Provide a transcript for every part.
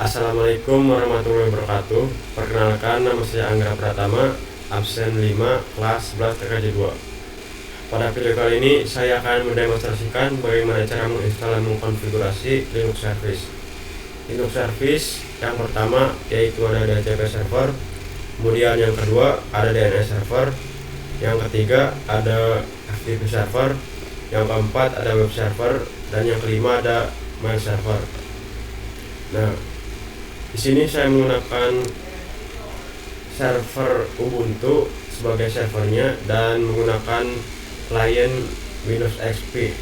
Assalamualaikum warahmatullahi wabarakatuh. Perkenalkan, nama saya Angga Pratama, absen 5, kelas 11 TKJ 2. Pada video kali ini saya akan mendemonstrasikan bagaimana cara menginstal dan mengkonfigurasi Linux Service. Linux Service yang pertama yaitu ada DHCP server, kemudian yang kedua ada DNS server, yang ketiga ada FTP server, yang keempat ada web server, dan yang kelima ada mail server. Nah, di sini saya menggunakan server Ubuntu sebagai servernya dan menggunakan klien Windows XP.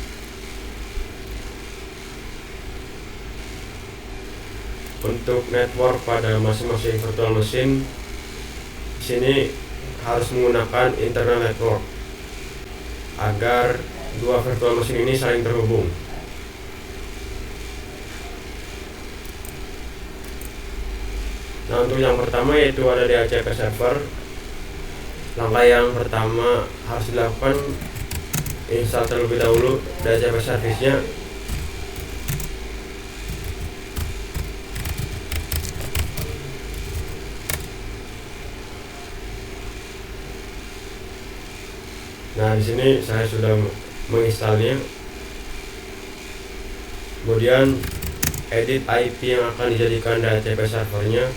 Untuk network pada masing-masing virtual machine, di sini harus menggunakan internal network agar dua virtual machine ini saling terhubung. Nah, untuk yang pertama yaitu ada DHCP server. Langkah yang pertama harus dilakukan install terlebih dahulu DHCP service-nya. Nah, di sini saya sudah menginstalnya. Kemudian edit IP yang akan dijadikan DHCP servernya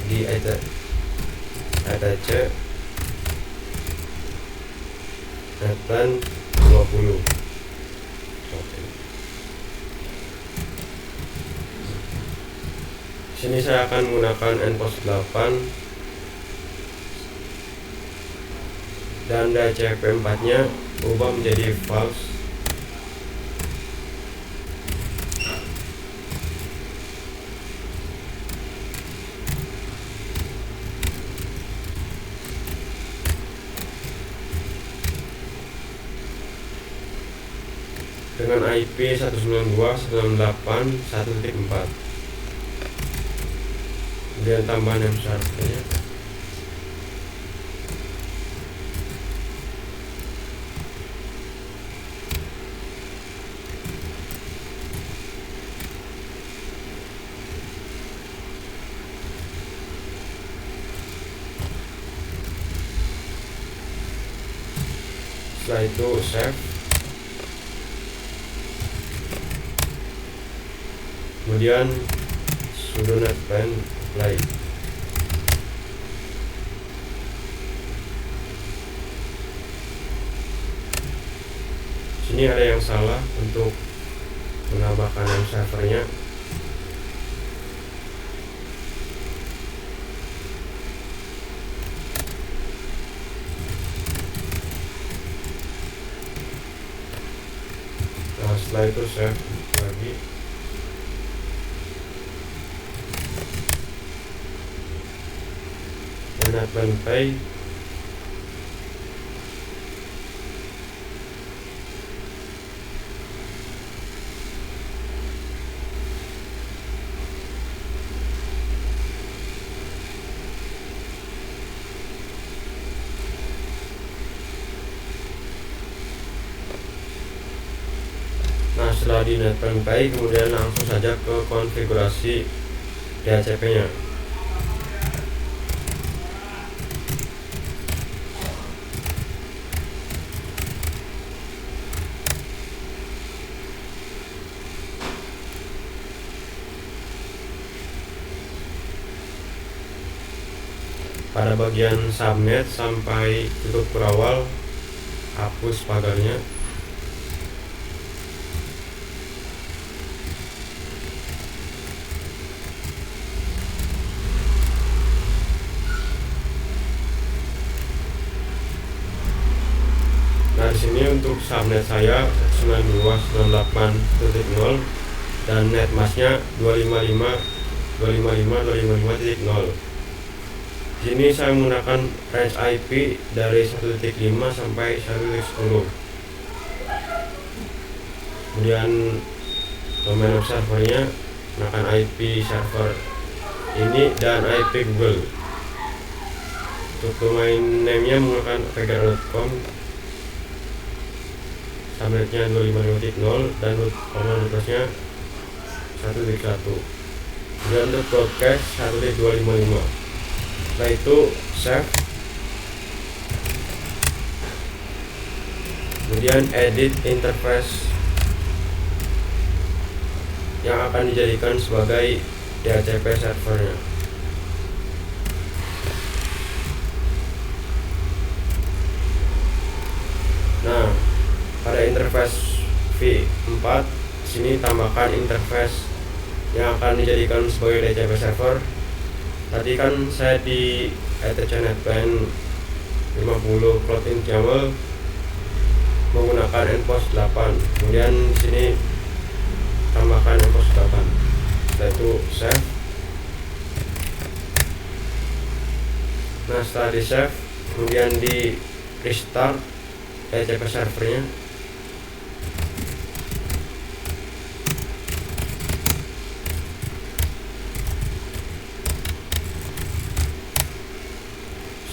di etc netplan 20. Sini saya akan menggunakan npost 8 dan DHCP 4 nya ubah menjadi false. Dengan IP 192.168.1.4. Kemudian tambah name servernya. Setelah itu save. Kemudian sudo netplan apply. Sini ada yang salah untuk menambahkan name servernya. Nah, setelah itu save lagi. Netplan pay. Nah, setelah di netplan pay, kemudian langsung saja ke konfigurasi DHCP-nya. Pada bagian subnet sampai tutup berawal, hapus pagarnya. Nah, di sini untuk subnet saya 92.168.0 dan netmasknya 255.255.255.0. Di sini saya menggunakan range IP dari 1.5 sampai 1.10. Kemudian domain web servernya menggunakan IP server ini dan IP Google. Untuk domain name-nya menggunakan pgr.com. Subnetnya 255.0 dan root address-nya 1.1. Kemudian untuk broadcast 1.255. Setelah itu save, kemudian edit interface yang akan dijadikan sebagai DHCP servernya. Nah, pada interface V4 sini tambahkan interface yang akan dijadikan sebagai DHCP server. Tadi kan saya di ETC NetBand 50 Cloud-in YAML menggunakan Enpost 8. Kemudian di sini tambahkan Enpost 8. Setelah itu save. Nah, setelah di save, kemudian di restart DHCP servernya.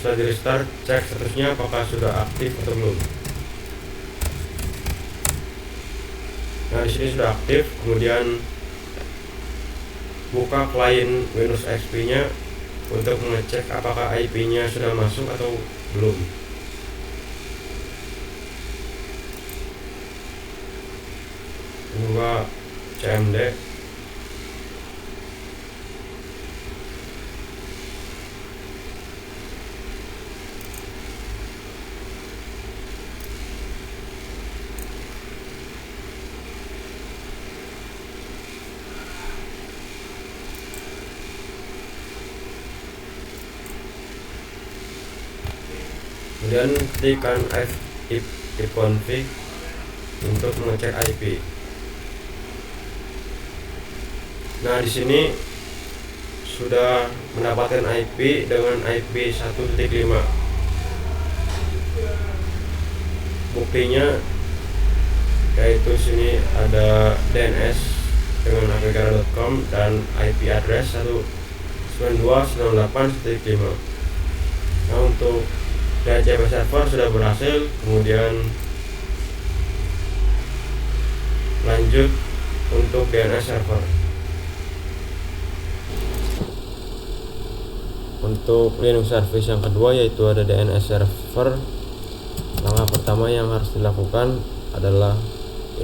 Setelah di restart, cek statusnya apakah sudah aktif atau belum. Nah, di sini sudah aktif. Kemudian buka klien Windows XP-nya untuk mengecek apakah IP-nya sudah masuk atau belum. Buka CMD. Kemudian ketikkan ifconfig untuk mengecek IP. Nah, di sini sudah mendapatkan IP dengan IP 1.5. Buktinya yaitu sini ada DNS dengan apgara.com dan IP address 192.168.5. Nah, untuk DHCP server sudah berhasil. Kemudian lanjut untuk DNS server. Untuk Linux service yang kedua yaitu ada DNS server. Langkah pertama yang harus dilakukan adalah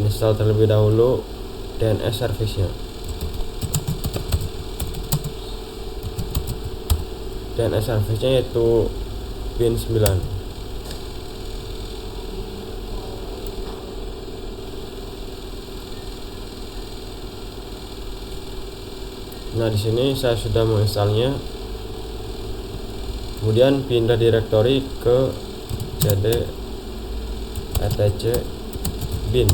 install terlebih dahulu DNS service-nya. DNS service-nya yaitu bin 9. Nah, di sini saya sudah menginstalnya. Kemudian pindah direktori ke cd etc bin.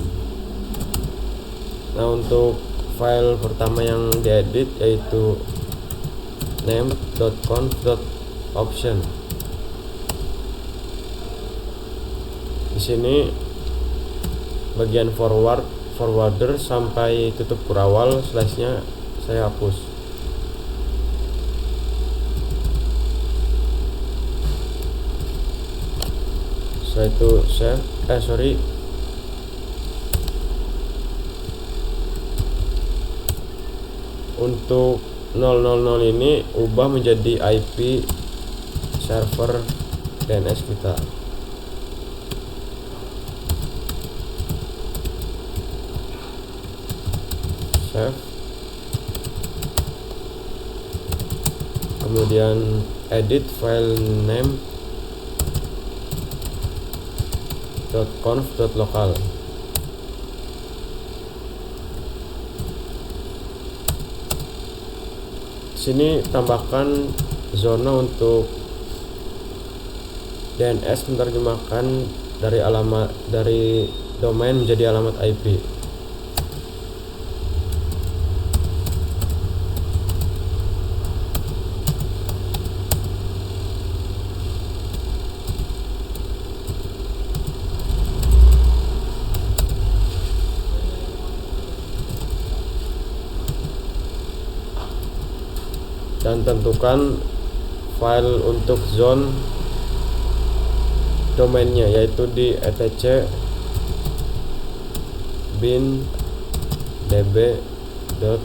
Nah, untuk file pertama yang diedit yaitu name.conf.option. Di sini bagian forwarder sampai tutup kurawal slashnya saya hapus. Setelah itu save. Untuk 000 ini ubah menjadi IP server DNS kita. Save. Kemudian edit file name .conf.local. Sini tambahkan zona untuk DNS menerjemahkan dari domain menjadi alamat IP. Dan tentukan file untuk zone domainnya yaitu di etc bin db.apgara.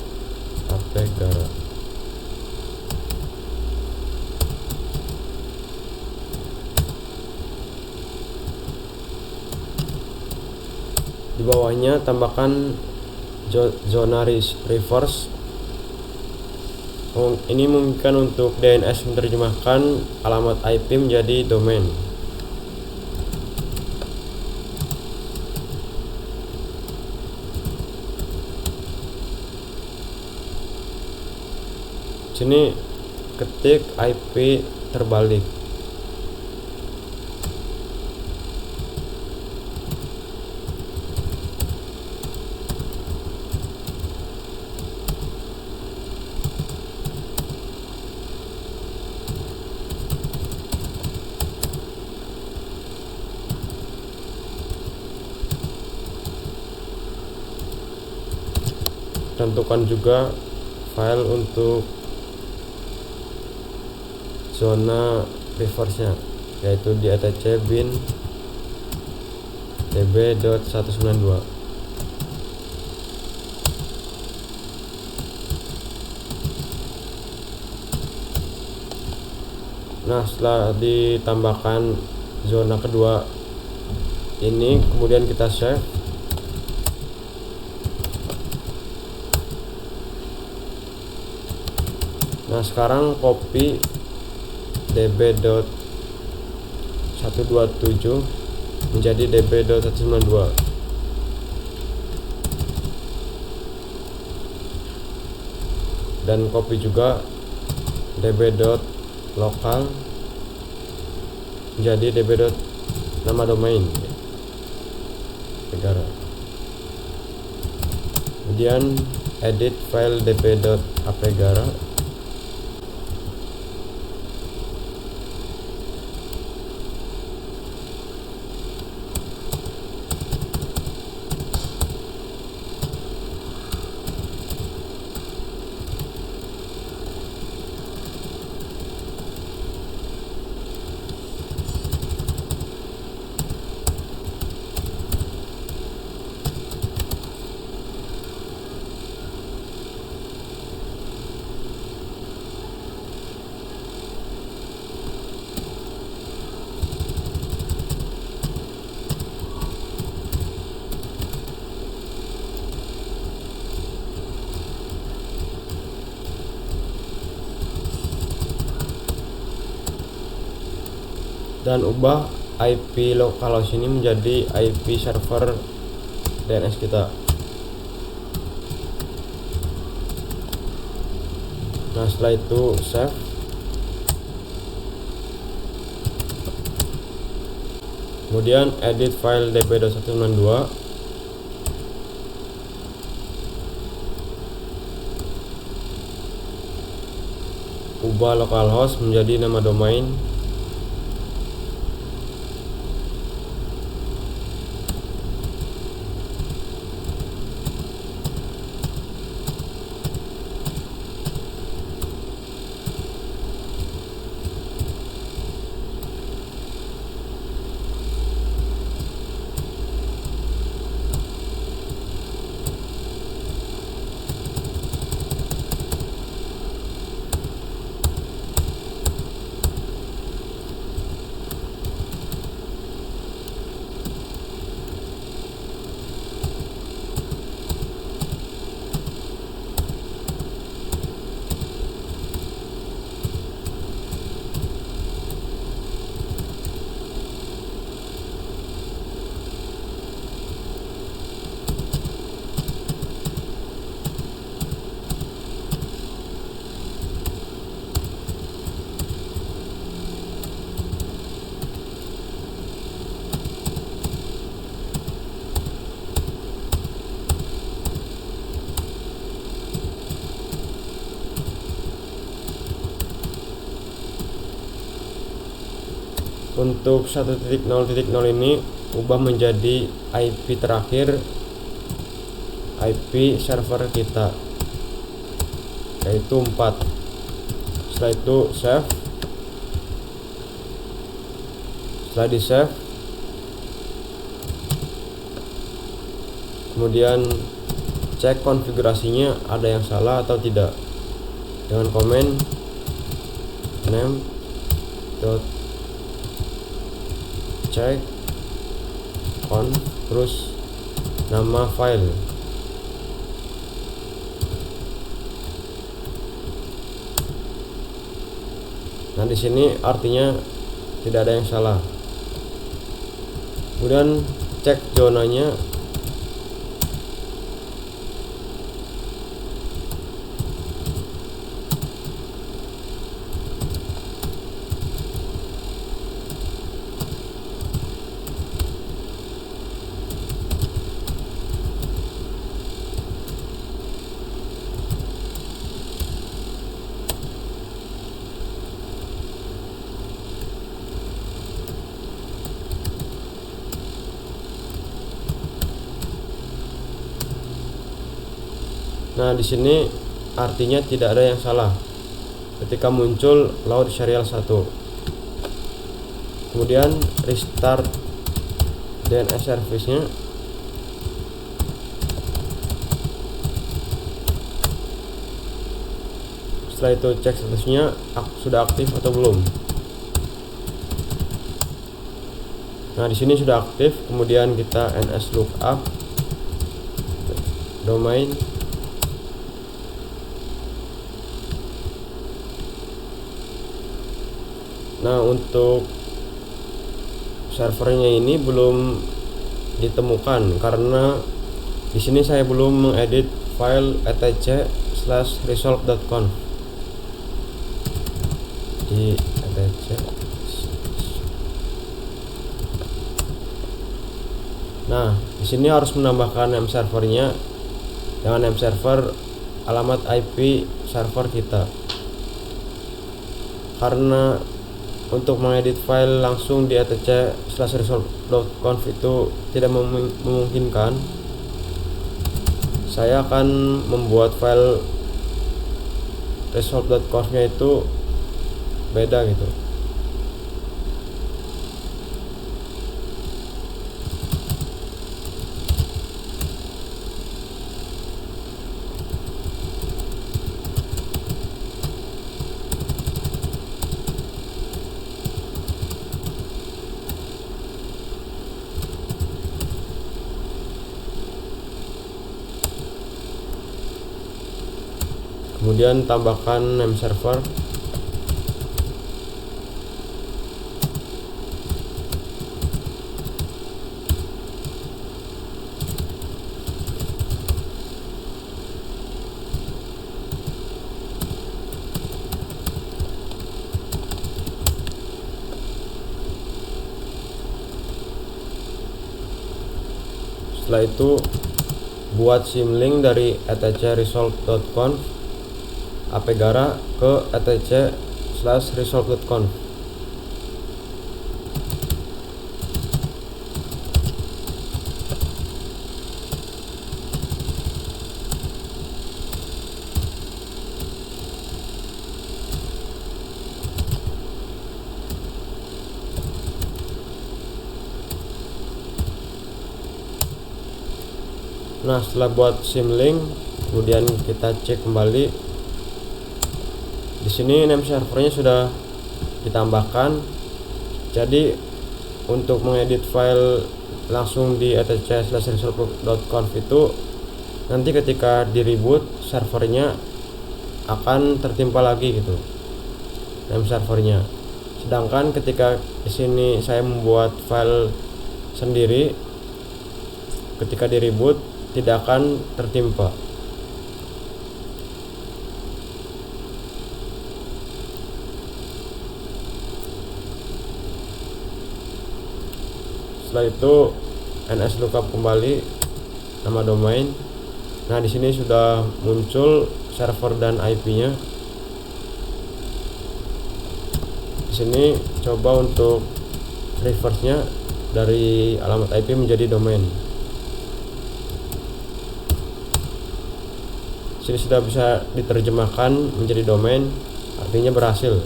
Di bawahnya tambahkan zona reverse. Ini memungkinkan untuk DNS menerjemahkan alamat IP menjadi domain. Sini ketik IP terbalik. Tentukan juga file untuk zona reverse-nya, yaitu di etc bin db.192. Nah, setelah ditambahkan zona kedua ini, kemudian kita save. Nah, sekarang copy db.127 menjadi db.192. Dan copy juga db.local menjadi db. Nama domain negara. Kemudian edit file db.apegara. Dan ubah IP localhost ini menjadi IP server DNS kita. Nah, setelah itu save. Kemudian edit file db.192. Ubah localhost menjadi nama domain. Untuk 1.0.0 ini ubah menjadi IP terakhir, IP server kita, yaitu 4. Setelah itu save. Setelah di save, kemudian cek konfigurasinya ada yang salah atau tidak dengan komen name check on, terus nama file. Nah, di sini artinya tidak ada yang salah. Kemudian cek zonanya. Nah, di sini artinya tidak ada yang salah ketika muncul load serial 1. Kemudian restart DNS service-nya. Setelah itu cek statusnya sudah aktif atau belum. Nah, di sini sudah aktif. Kemudian kita ns lookup domain. Nah, untuk servernya ini belum ditemukan karena di sini saya belum mengedit file etc/resolve.conf di etc. Nah, di sini harus menambahkan name servernya dengan name server alamat IP server kita, karena untuk mengedit file langsung di etc/resolve.conf itu tidak memungkinkan. Saya akan membuat file resolve.conf nya itu beda gitu. Kemudian tambahkan name server. Setelah itu buat symlink dari etc/resolve.conf apgara ke etc/resolve.conf. Nah, setelah buat symlink, kemudian kita cek kembali. Di sini name servernya sudah ditambahkan. Jadi untuk mengedit file langsung di etc/resolve.conf itu nanti ketika di reboot servernya akan tertimpa lagi gitu name servernya. Sedangkan ketika di sini saya membuat file sendiri, ketika di reboot tidak akan tertimpa. Setelah itu ns lookup kembali nama domain. Nah, di sini sudah muncul server dan IP-nya. Di sini coba untuk reverse-nya dari alamat IP menjadi domain. Di sini sudah bisa diterjemahkan menjadi domain, artinya berhasil.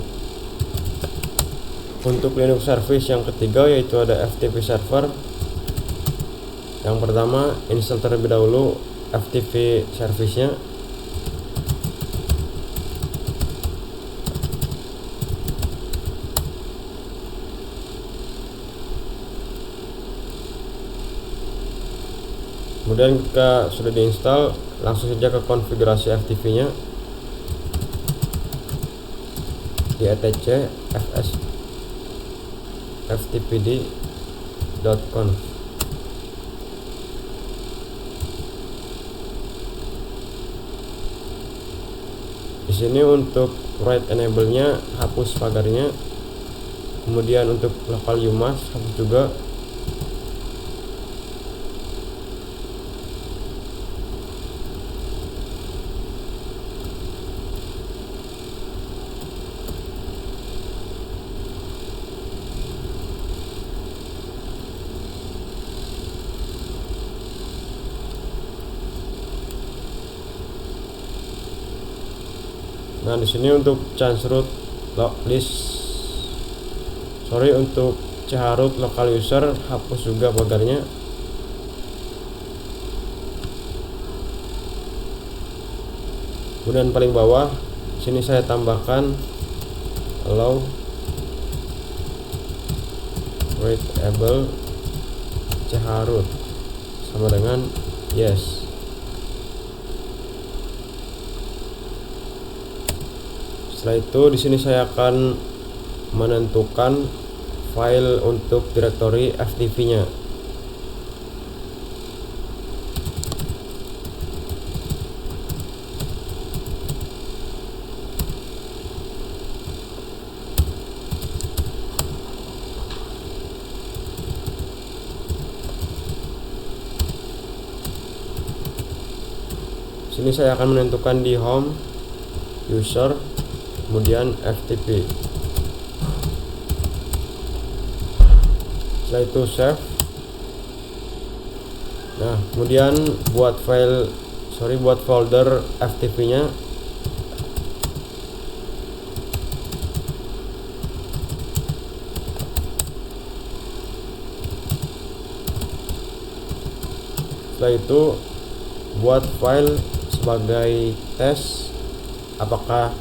Untuk Linux service yang ketiga yaitu ada FTP server. Yang pertama, install terlebih dahulu FTP service-nya. Kemudian ketika sudah diinstal, langsung saja ke konfigurasi FTP nya di etc fs ftpd.conf. Di sini untuk write enable nya hapus pagarnya, kemudian untuk local umas hapus juga. Nah, di sini untuk chance root untuk chroot local user hapus juga pagarnya. Kemudian paling bawah sini saya tambahkan allow read able chroot sama dengan yes. Setelah itu di sini saya akan menentukan file untuk direktori FTP-nya. Sini saya akan menentukan di home user, kemudian FTP. Setelah itu save. Nah, kemudian buat folder FTP-nya. Setelah itu buat file sebagai tes apakah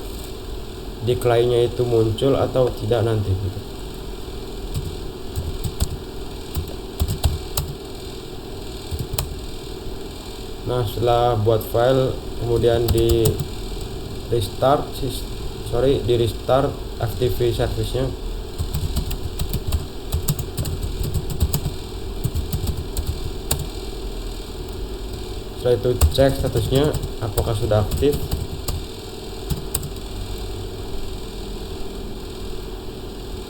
decline-nya itu muncul atau tidak nanti gitu. Nah, setelah buat file kemudian di restart FTP service-nya. Setelah itu cek statusnya apakah sudah aktif.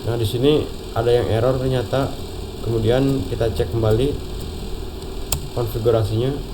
Nah, di sini ada yang error ternyata. Kemudian kita cek kembali konfigurasinya.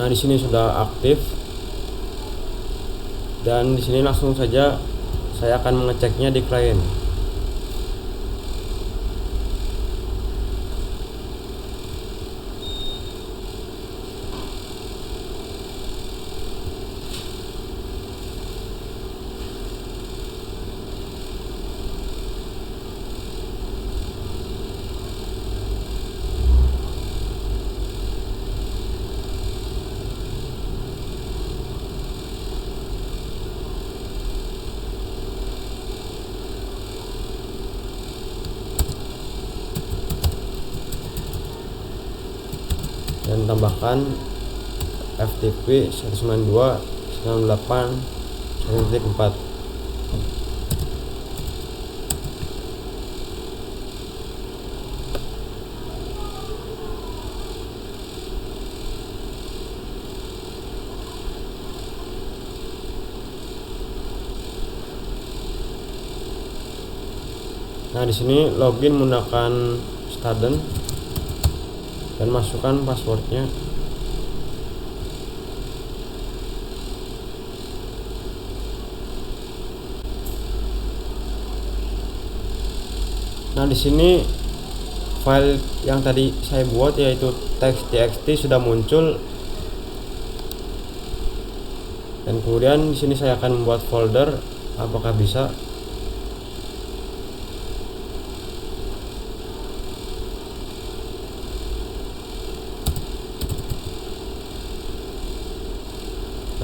Nah, di sini sudah aktif, dan di sini langsung saja saya akan mengeceknya di klien. Dan tambahkan FTP 192.168.1.4. Nah, di sini login menggunakan Staden dan masukkan passwordnya. Nah, di sini file yang tadi saya buat yaitu teks.txt sudah muncul, dan kemudian di sini saya akan membuat folder. Apakah bisa?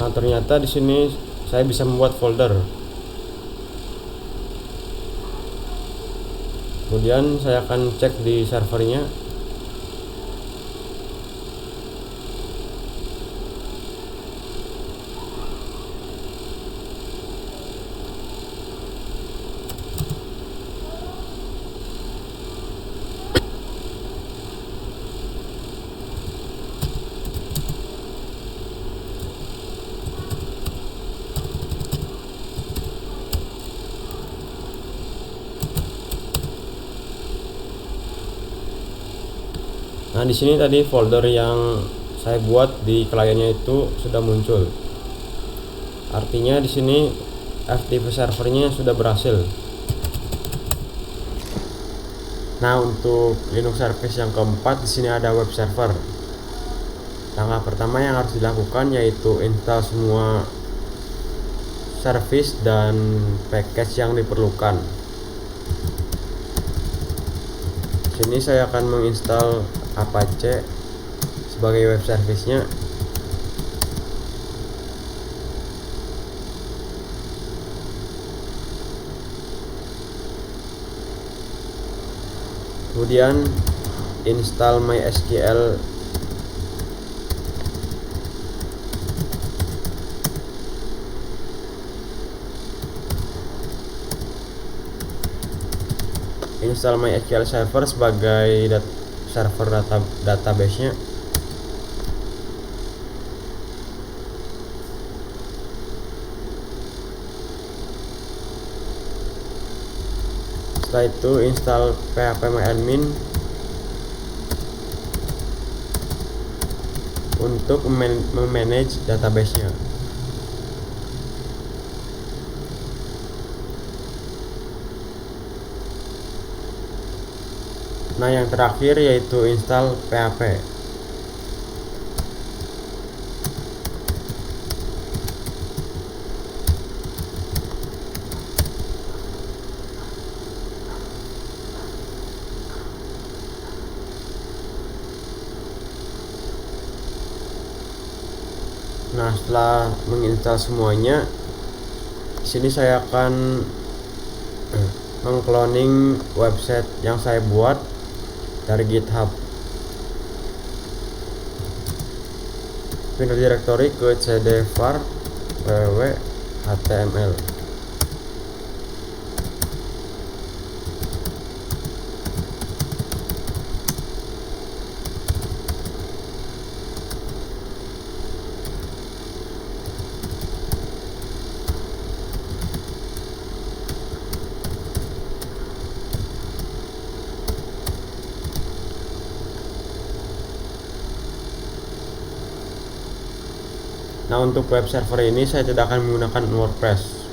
Nah, ternyata di sini saya bisa membuat folder. Kemudian saya akan cek di servernya. Nah, di sini tadi folder yang saya buat di kliennya itu sudah muncul. Artinya di sini FTP servernya sudah berhasil. Nah, untuk Linux service yang keempat, di sini ada web server. Langkah pertama yang harus dilakukan yaitu install semua service dan package yang diperlukan. Sini saya akan menginstal Apache sebagai web service-nya. Kemudian install MySQL. Install MySQL Server sebagai server database-nya. Setelah itu install phpMyAdmin untuk memanage database-nya. Nah, yang terakhir yaitu install PHP. Nah, setelah menginstal semuanya, di sini saya akan mengcloning website yang saya buat dari GitHub. Pindah directory ke cd var www html. Nah, untuk web server ini saya tidak akan menggunakan WordPress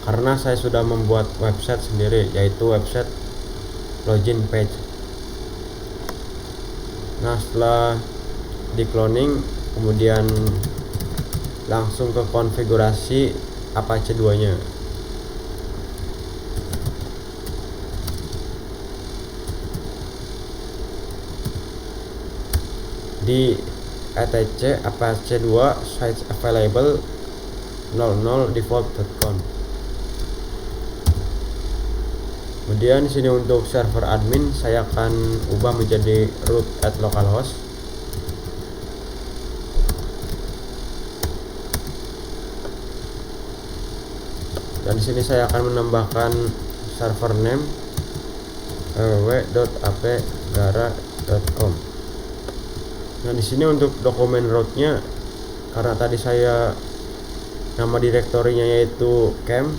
karena saya sudah membuat website sendiri, yaitu website login page. Nah, setelah di cloning, kemudian langsung ke konfigurasi Apache 2 nya. Di etc Apache 2 sites available 00 default.conf. Kemudian di sini untuk server admin saya akan ubah menjadi root at localhost. Dan di sini saya akan menambahkan server name www.apgara.com. Nah, di sini untuk dokumen rootnya, karena tadi saya nama direktorinya yaitu camp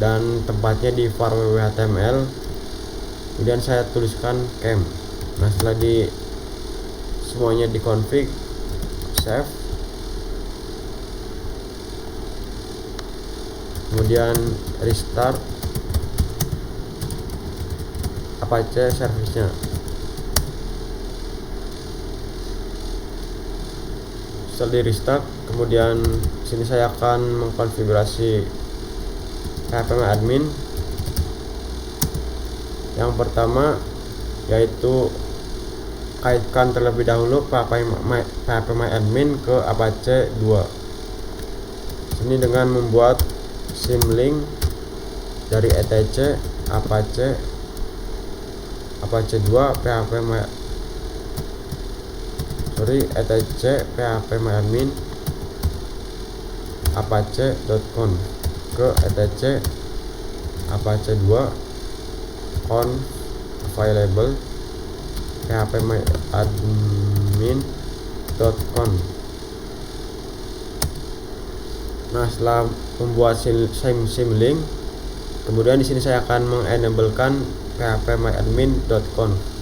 dan tempatnya di var www.html, kemudian saya tuliskan camp. Nah, setelah semuanya dikonfig, save, kemudian restart Apache service-nya. Setelah di restart, kemudian sini saya akan mengkonfigurasi phpMyAdmin. Yang pertama yaitu kaitkan terlebih dahulu phpMyAdmin ke Apache 2. Ini dengan membuat symlink dari etc Apache 2 etc phpMyAdmin apache.conf ke etc Apache 2 conf available phpMyAdmin.conf. Nah, setelah membuat symlink, kemudian di sini saya akan mengenablekan phpMyAdmin.conf.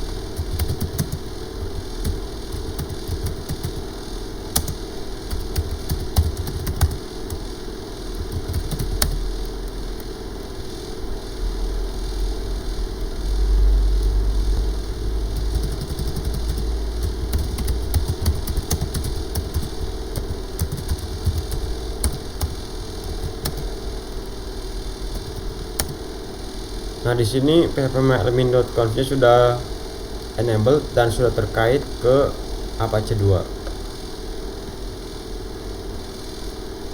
Nah, di sini phpMyAdmin.conf-nya sudah enable dan sudah terkait ke Apache 2.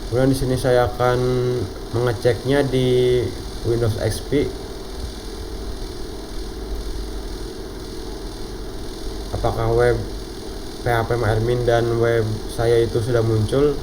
Kemudian di sini saya akan mengeceknya di Windows XP. Apakah web phpMyAdmin dan web saya itu sudah muncul.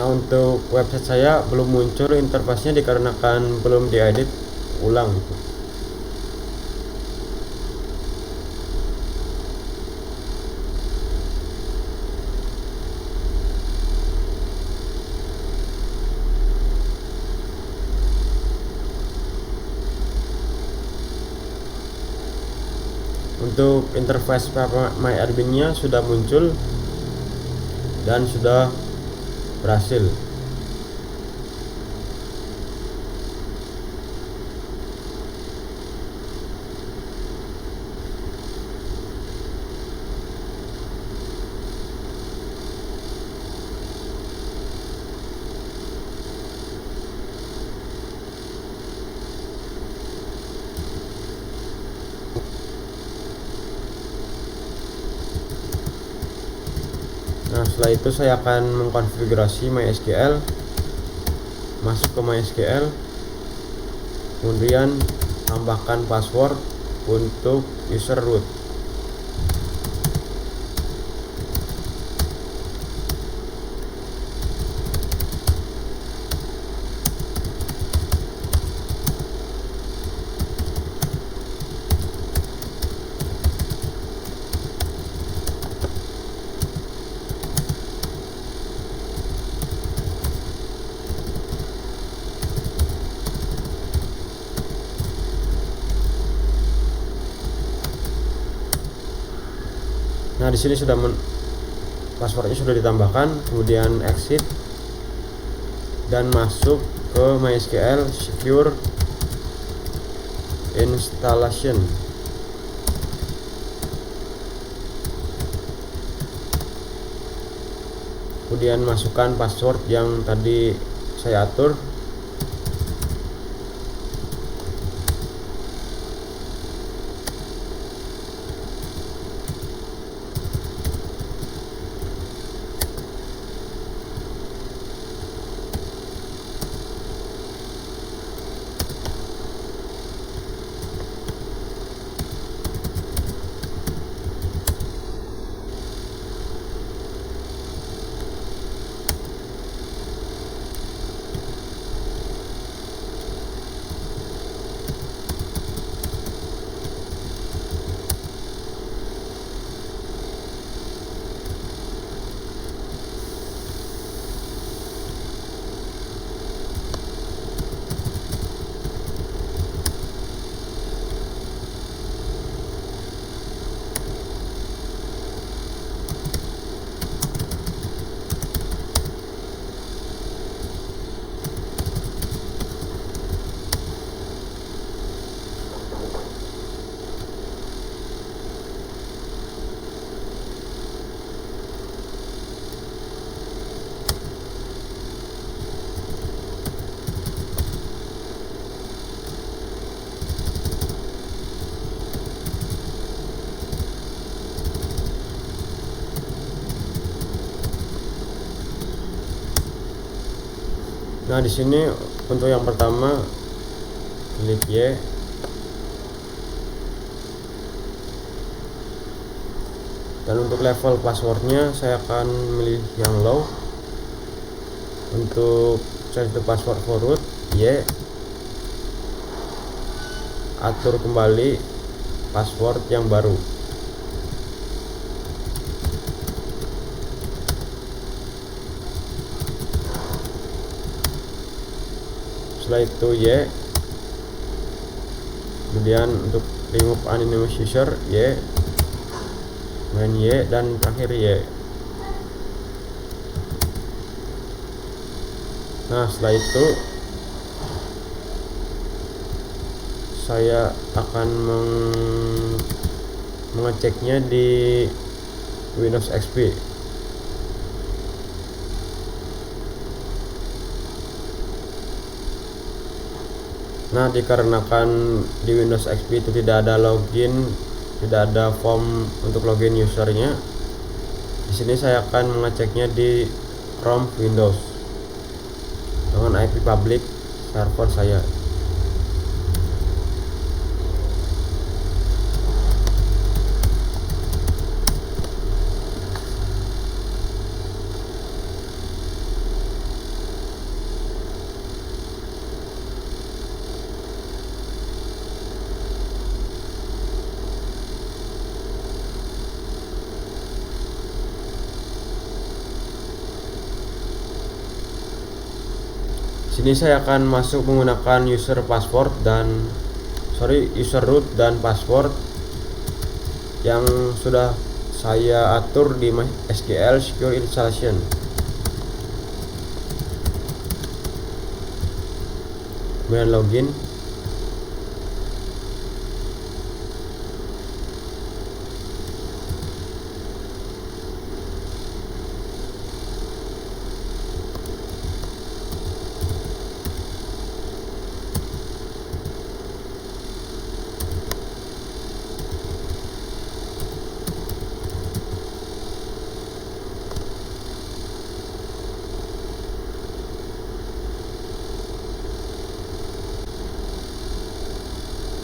Nah, untuk website saya belum muncul interface-nya dikarenakan belum diedit ulang. Untuk interface MyAdmin-nya sudah muncul dan sudah berhasil. Nah, setelah itu saya akan mengkonfigurasi MySQL, masuk ke MySQL, kemudian tambahkan password untuk user root. Nah, di sini sudah passwordnya sudah ditambahkan, kemudian exit dan masuk ke MySQL Secure Installation. Kemudian masukkan password yang tadi saya atur. Nah, di sini untuk yang pertama klik Y, dan untuk level passwordnya saya akan memilih yang low. Untuk change the password for root, Y, atur kembali password yang baru. Setelah itu Y, kemudian untuk remove anonymous user Y, main Y, dan terakhir Y. Nah, setelah itu saya akan mengeceknya di Windows XP. Nah, dikarenakan di Windows XP itu tidak ada login, tidak ada form untuk login usernya, di sini saya akan mengeceknya di ROM Windows dengan IP public server saya. Sini saya akan masuk menggunakan user root dan password. yang sudah saya atur di MySQL Secure Installation. Kemudian login.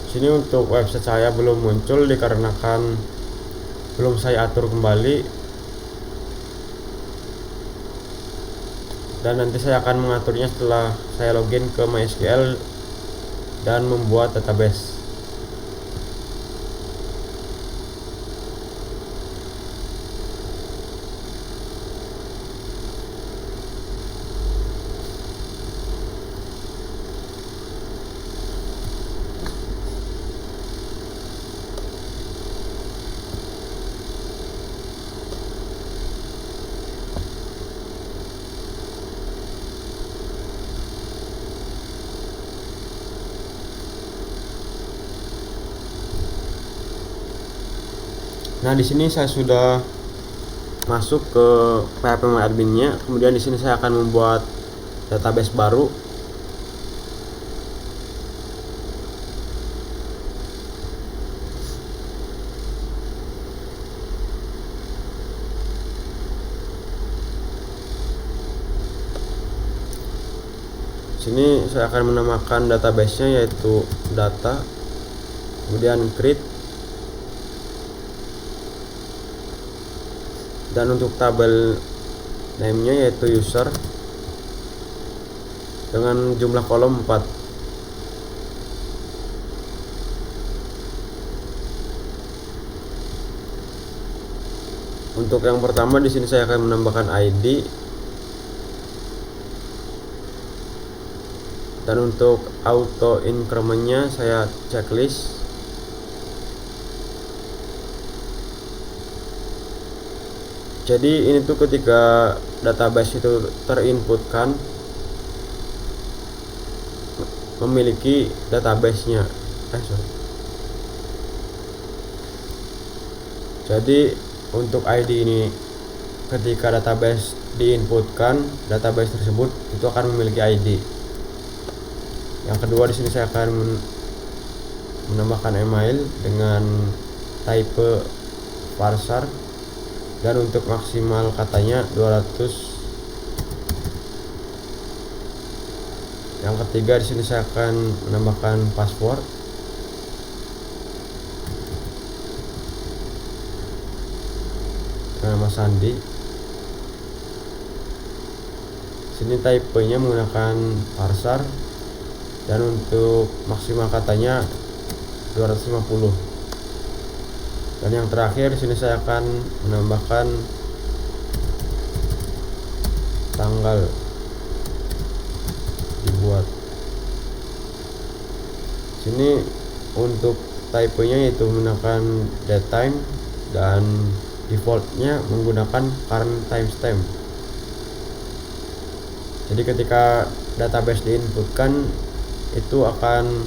Sini untuk website saya belum muncul dikarenakan belum saya atur kembali, dan nanti saya akan mengaturnya setelah saya login ke MySQL dan membuat database. Nah, di sini saya sudah masuk ke phpMyAdmin-nya. Kemudian di sini saya akan membuat database baru. Sini saya akan menamakan database-nya yaitu data, kemudian create, dan untuk tabel name-nya yaitu user dengan jumlah kolom 4. Untuk yang pertama di sini saya akan menambahkan ID, dan untuk auto increment-nya saya checklist. Jadi ini tuh ketika database itu terinputkan memiliki database-nya. Jadi untuk ID ini ketika database diinputkan, database tersebut itu akan memiliki ID. Yang kedua di sini saya akan menambahkan email dengan type parser, dan untuk maksimal katanya 200. Yang ketiga di sini saya akan menambahkan password. Nama sandi. Sini type-nya menggunakan parser, dan untuk maksimal katanya 250. Dan yang terakhir di sini saya akan menambahkan tanggal dibuat. Sini untuk type-nya yaitu menggunakan datetime, dan defaultnya menggunakan current timestamp. Jadi ketika database diinputkan itu akan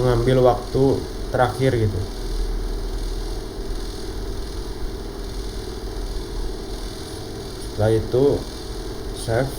mengambil waktu terakhir gitu. Setelah itu save.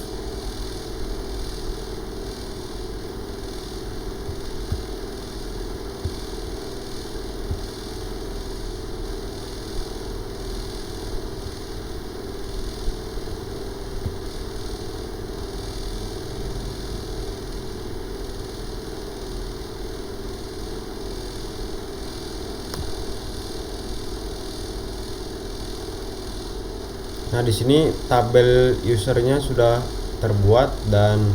Nah, di sini tabel usernya sudah terbuat, dan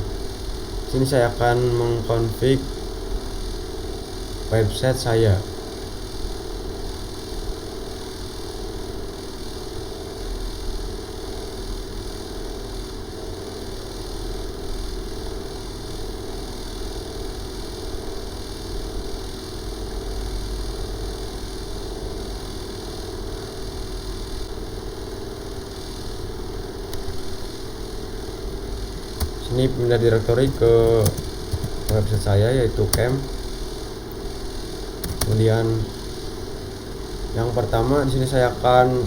sini saya akan mengkonfig website saya. Ini pindah directory ke website saya yaitu camp. Kemudian yang pertama di sini saya akan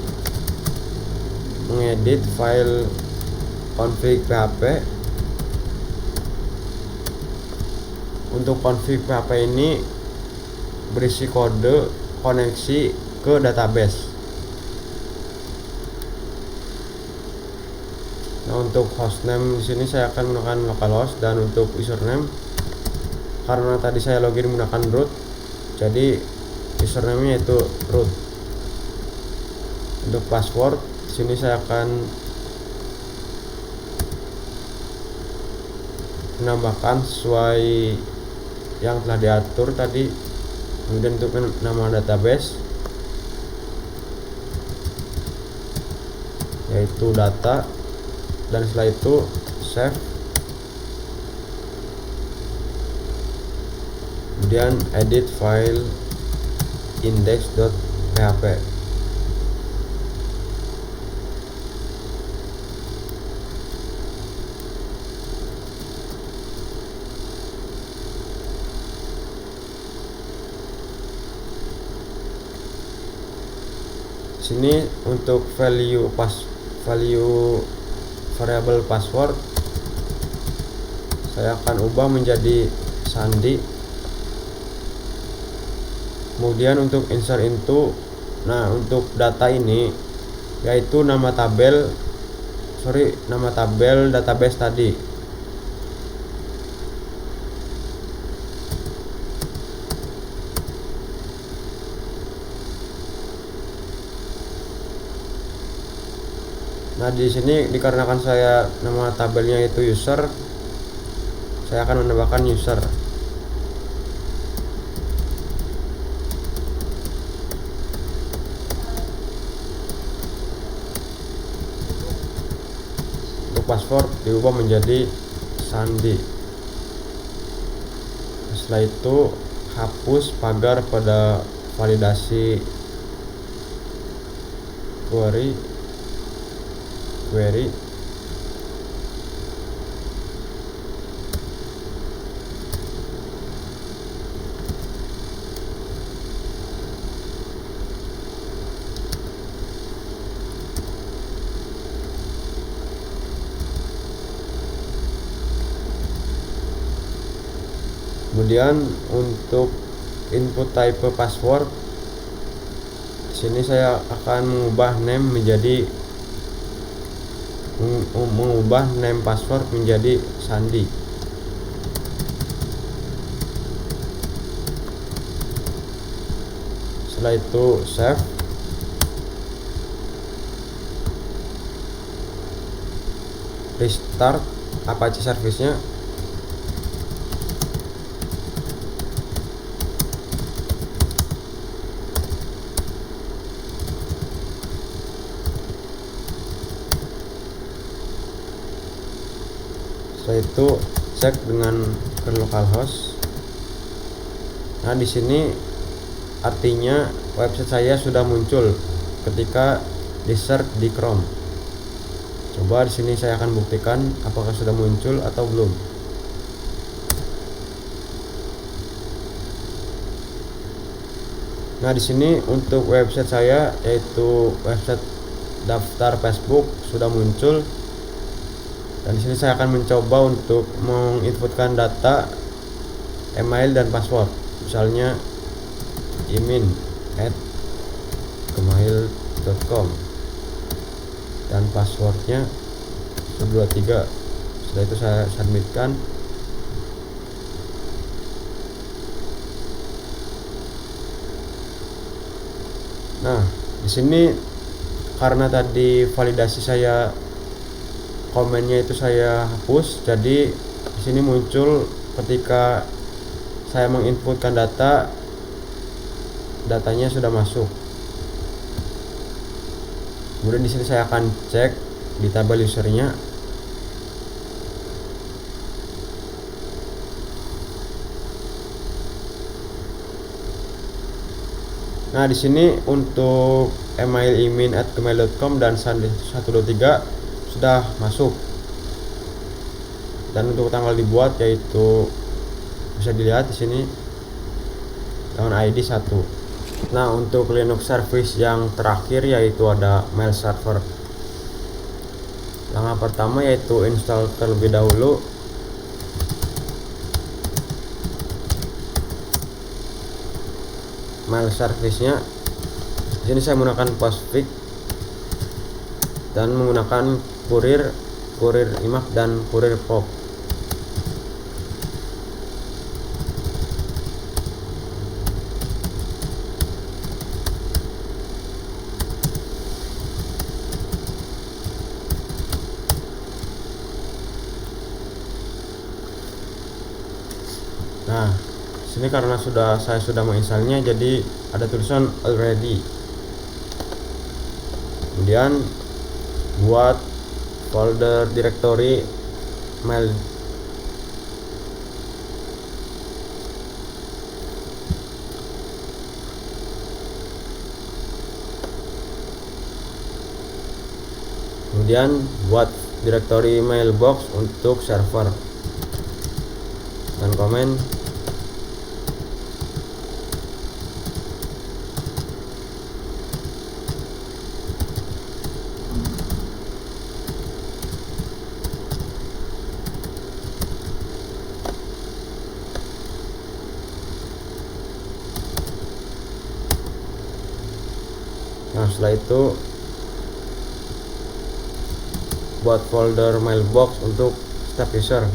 mengedit file config PHP. Untuk config PHP ini berisi kode koneksi ke database. Nah, untuk hostname di sini saya akan menggunakan localhost, dan untuk username karena tadi saya login menggunakan root, jadi username-nya itu root. Untuk password di sini saya akan menambahkan sesuai yang telah diatur tadi. Kemudian untuk nama database yaitu data, dan setelah itu save. Kemudian edit file index.php. Sini untuk value variable password saya akan ubah menjadi sandi. Kemudian untuk insert into, nah untuk data ini yaitu nama tabel database tadi. Nah, di sini dikarenakan saya nama tabelnya itu user, saya akan menambahkan user. Untuk password diubah menjadi sandi. Setelah itu hapus pagar pada validasi query. Kemudian untuk input type password, di sini saya akan mengubah name password menjadi sandi. Setelah itu save. Restart Apache service-nya. Setelah itu cek dengan ke localhost. Nah, di sini artinya website saya sudah muncul ketika di search di Chrome. Coba di sini saya akan buktikan apakah sudah muncul atau belum. Nah, di sini untuk website saya yaitu website daftar Facebook sudah muncul. Dan di sini saya akan mencoba untuk menginputkan data email dan password, misalnya imin@gmail.com, dan passwordnya 123. Setelah itu saya submitkan. Nah, di sini karena tadi validasi saya komennya itu saya hapus, jadi di sini muncul ketika saya menginputkan datanya sudah masuk. Kemudian di sini saya akan cek di tabel usernya. Nah, di sini untuk email imin@gmail.com dan sandi 123 sudah masuk. Dan untuk tanggal dibuat yaitu bisa dilihat di sini dengan ID 1. Nah, untuk Linux service yang terakhir yaitu ada mail server. Langkah pertama yaitu install terlebih dahulu mail service-nya. Di sini saya menggunakan Postfix dan menggunakan Kurir IMAP dan Kurir POP. Nah, sini karena saya sudah menginstalnya, jadi ada tulisan already. Kemudian buat folder directory mail. Kemudian buat directory mailbox untuk server dan komen. Nah, setelah itu buat folder mailbox untuk step user.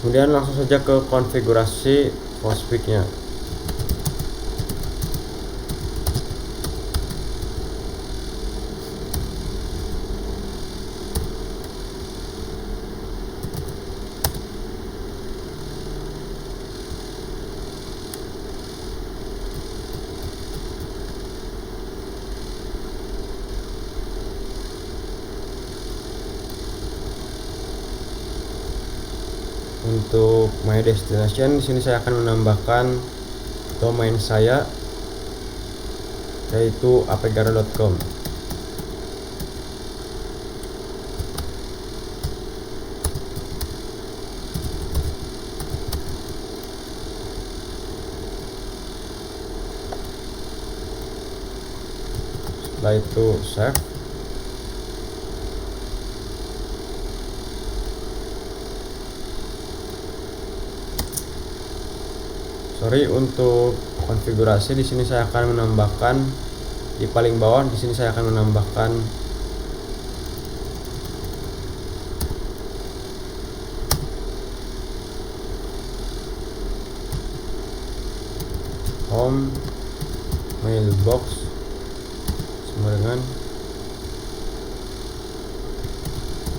Kemudian langsung saja ke konfigurasi Postfix-nya. Untuk my destination, di sini saya akan menambahkan domain saya yaitu apegara.com. Setelah itu save. Untuk konfigurasi di sini saya akan menambahkan di paling bawah. Di sini saya akan menambahkan home mailbox sama dengan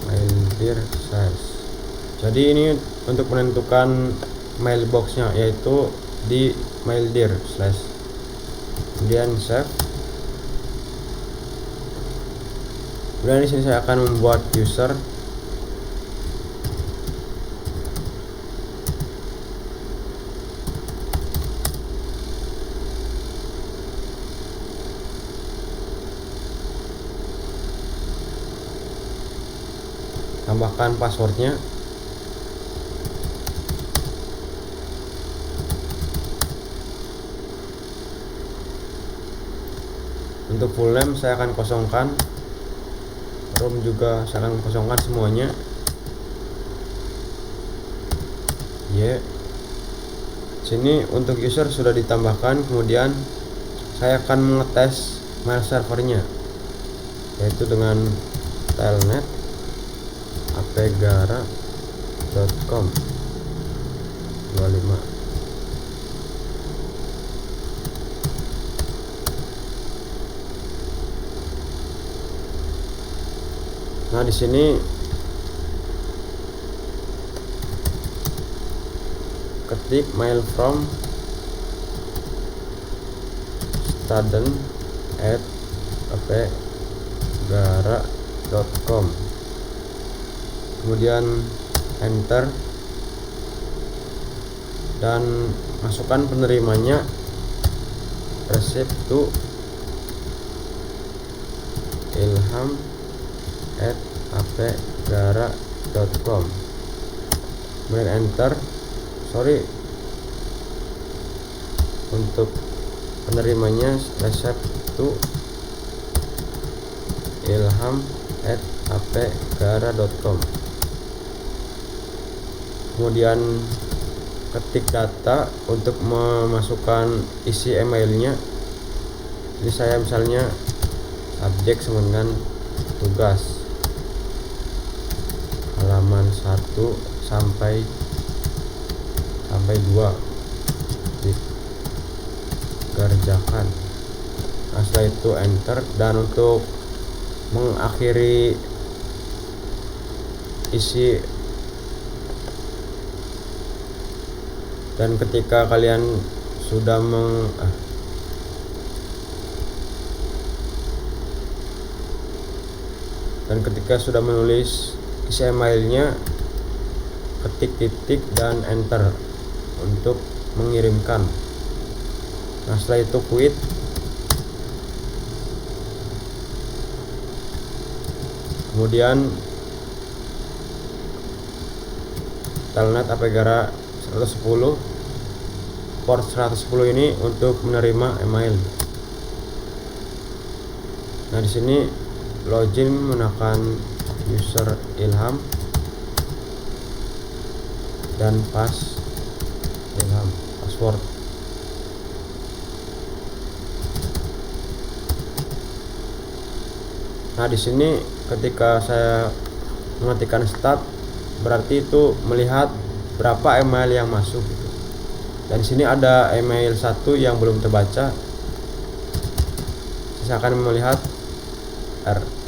maildir size. Jadi ini untuk menentukan mailboxnya yaitu di maildir slash, kemudian save. Kemudian di sini saya akan membuat user. Tambahkan passwordnya. Untuk full name saya akan kosongkan, room juga saya akan kosongkan semuanya. Sini untuk user sudah ditambahkan. Kemudian saya akan mengetes mail servernya yaitu dengan telnet apegara.com 25. Nah, di sini ketik mail from student@apegara.com apegara.com, kemudian enter dan masukkan penerimanya, receive to ilham@apegara.com, kemudian enter. Untuk penerimanya receive to ilham@apegara.com, kemudian ketik data untuk memasukkan isi emailnya. Jadi saya misalnya subjek sama dengan tugas halaman 1 sampai 2 dikerjakan. Nah, setelah itu enter, dan untuk mengakhiri isi, dan ketika kalian sudah menulis isi emailnya, ketik titik dan enter untuk mengirimkan. Nah, setelah itu quit. Kemudian telnet Apegara 110 port 110 ini untuk menerima email. Nah, di sini login menggunakan user Ilham dan password. Nah, di sini ketika saya mengetikkan start, berarti itu melihat berapa email yang masuk gitu. Dan di sini ada email 1 yang belum terbaca. Saya akan melihat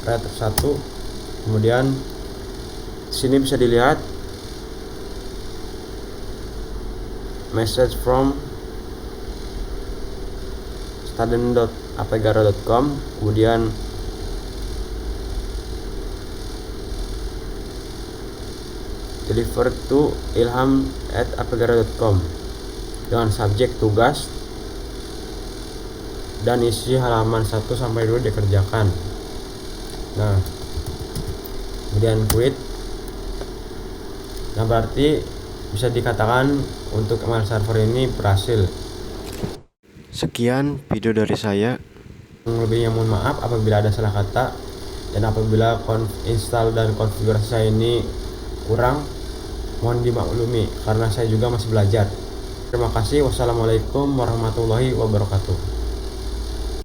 red 1. Kemudian di sini bisa dilihat message from student.apegara.com, kemudian deliver to ilham@apegara.com dengan subjek tugas dan isi halaman 1 sampai 2 dikerjakan. Nah, kemudian quit. Nah, berarti bisa dikatakan untuk email server ini berhasil. Sekian video dari saya. Lebihnya mohon maaf apabila ada salah kata, dan apabila install dan konfigurasi saya ini kurang, mohon dimaklumi karena saya juga masih belajar. Terima kasih. Wassalamualaikum warahmatullahi wabarakatuh.